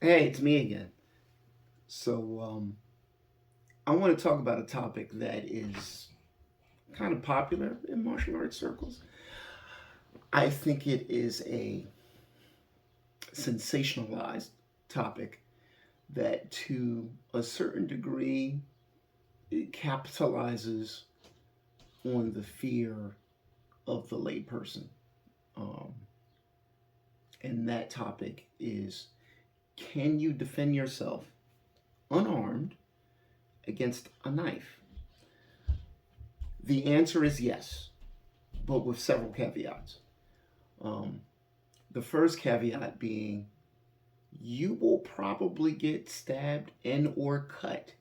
Hey, it's me again. So, I want to talk about a topic that is kind of popular in martial arts circles. I think it is a sensationalized topic that, to a certain degree, it capitalizes on the fear of the layperson. Um, and that topic is, can you defend yourself unarmed against a knife? The answer is yes, but with several caveats. Um, the first caveat being you will probably get stabbed and or cut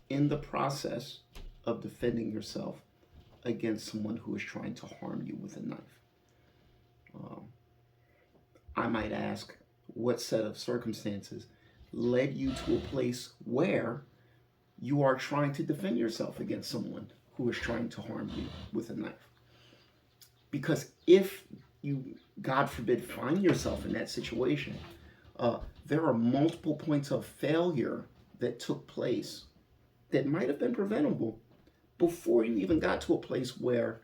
in the process of defending yourself against someone who is trying to harm you with a knife. Um, I might ask, what set of circumstances led you to a place where you are trying to defend yourself against someone who is trying to harm you with a knife? Because if you, God forbid, find yourself in that situation, there are multiple points of failure that took place that might have been preventable before you even got to a place where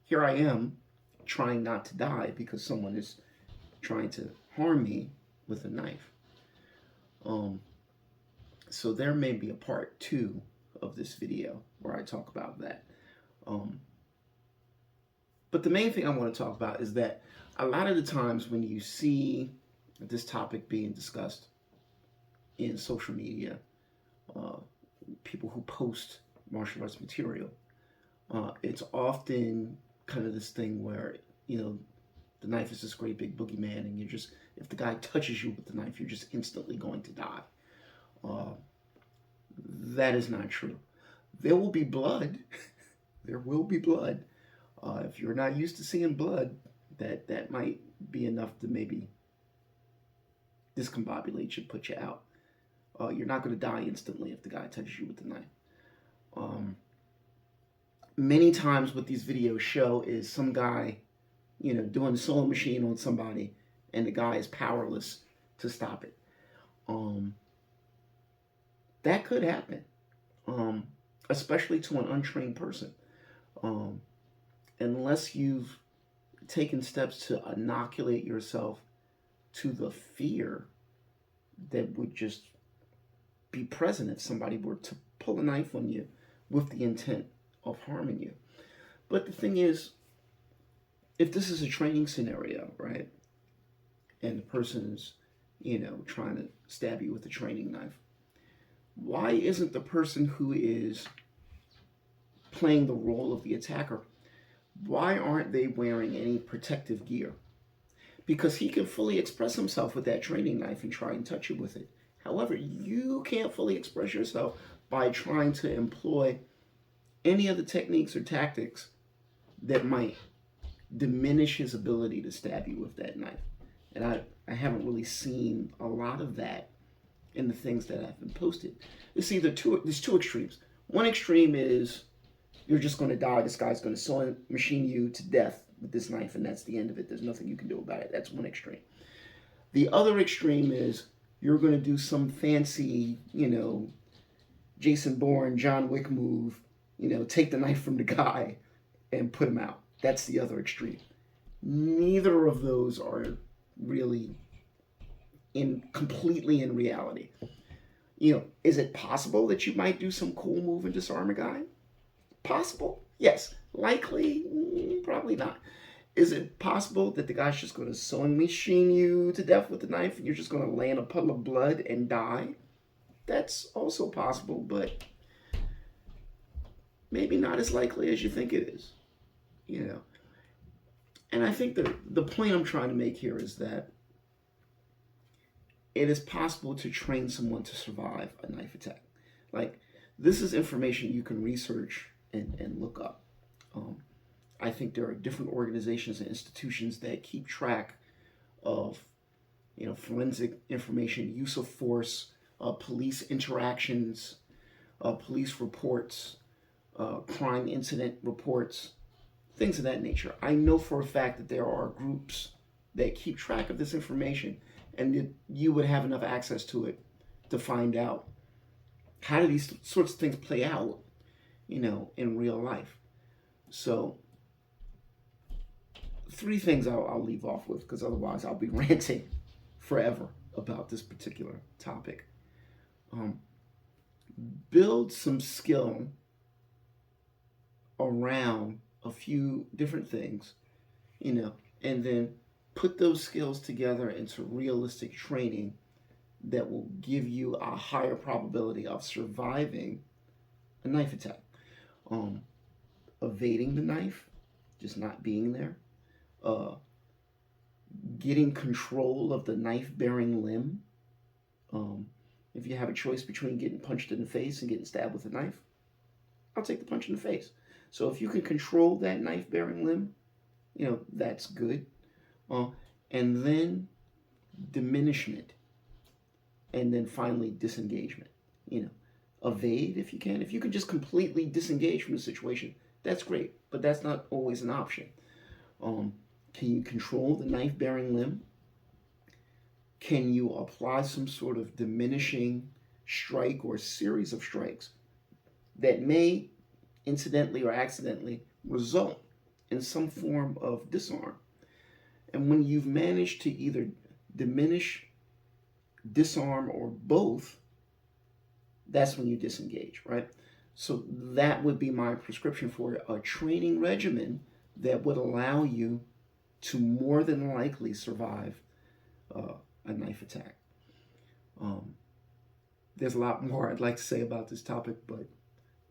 here I am trying not to die because someone is trying to harm me with a knife. Um, so there may be a part two of this video where I talk about that. Um, but the main thing I want to talk about is that a lot of the times when you see this topic being discussed in social media, uh, people who post martial arts material, it's often kind of this thing where, you know, the knife is this great big boogeyman, and you're just, if the guy touches you with the knife, you're just instantly going to die. Uh, that is not true. There will be blood. There will be blood. If you're not used to seeing blood, that might be enough to maybe discombobulate you, put you out. You're not going to die instantly if the guy touches you with the knife. Um, Many times, what these videos show is some guy, doing a sewing machine on somebody, and the guy is powerless to stop it. Um, that could happen, um, especially to an untrained person, um, unless you've taken steps to inoculate yourself to the fear that would just be present if somebody were to pull a knife on you with the intent of harming you. But the thing is, if this is a training scenario, right, and the person is, trying to stab you with a training knife, why isn't the person who is playing the role of the attacker, why aren't they wearing any protective gear? Because he can fully express himself with that training knife and try and touch you with it. However, you can't fully express yourself by trying to employ any of the techniques or tactics that might diminish his ability to stab you with that knife. And I haven't really seen a lot of that in the things that have been posted. There's two extremes. One extreme is you're just going to die. This guy's going to sewing machine you to death with this knife, and that's the end of it. There's nothing you can do about it. That's one extreme. The other extreme is you're going to do some fancy, Jason Bourne, John Wick move, take the knife from the guy and put him out. That's the other extreme. Neither of those are really completely in reality. Is it possible that you might do some cool move and disarm a guy? Possible, yes. Likely, probably not. Is it possible that the guy's just going to sewing machine you to death with the knife and you're just going to lay in a puddle of blood and die? That's also possible, but maybe not as likely as you think it is. You know, and I think the point I'm trying to make here is that it is possible to train someone to survive a knife attack. Like, this is information you can research and look up. Um, I think there are different organizations and institutions that keep track of, forensic information, use of force, police interactions, police reports, crime incident reports, things of that nature. I know for a fact that there are groups that keep track of this information and you would have enough access to it to find out how do these sorts of things play out, in real life. So, three things I'll leave off with because otherwise I'll be ranting forever about this particular topic. Um, Build some skill around a few different things, and then put those skills together into realistic training that will give you a higher probability of surviving a knife attack. Um, Evading the knife, just not being there, uh, getting control of the knife bearing limb. Um, if you have a choice between getting punched in the face and getting stabbed with a knife, I'll take the punch in the face. So if you can control that knife bearing limb, that's good. Uh, and then diminishment, and then finally disengagement. Evade if you can. If you can just completely disengage from the situation, that's great, but that's not always an option. Um, can you control the knife bearing limb? Can you apply some sort of diminishing strike or series of strikes that may incidentally or accidentally result in some form of disarm? And when you've managed to either diminish, disarm, or both, that's when you disengage, right? So that would be my prescription for a training regimen that would allow you to more than likely survive a knife attack. Um, there's a lot more I'd like to say about this topic, but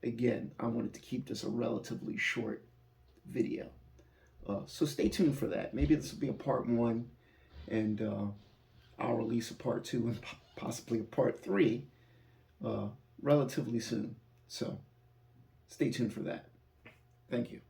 again, I wanted to keep this a relatively short video. So stay tuned for that. Maybe this will be a part 1, and I'll release a part 2 and possibly a part 3 relatively soon. So stay tuned for that. Thank you.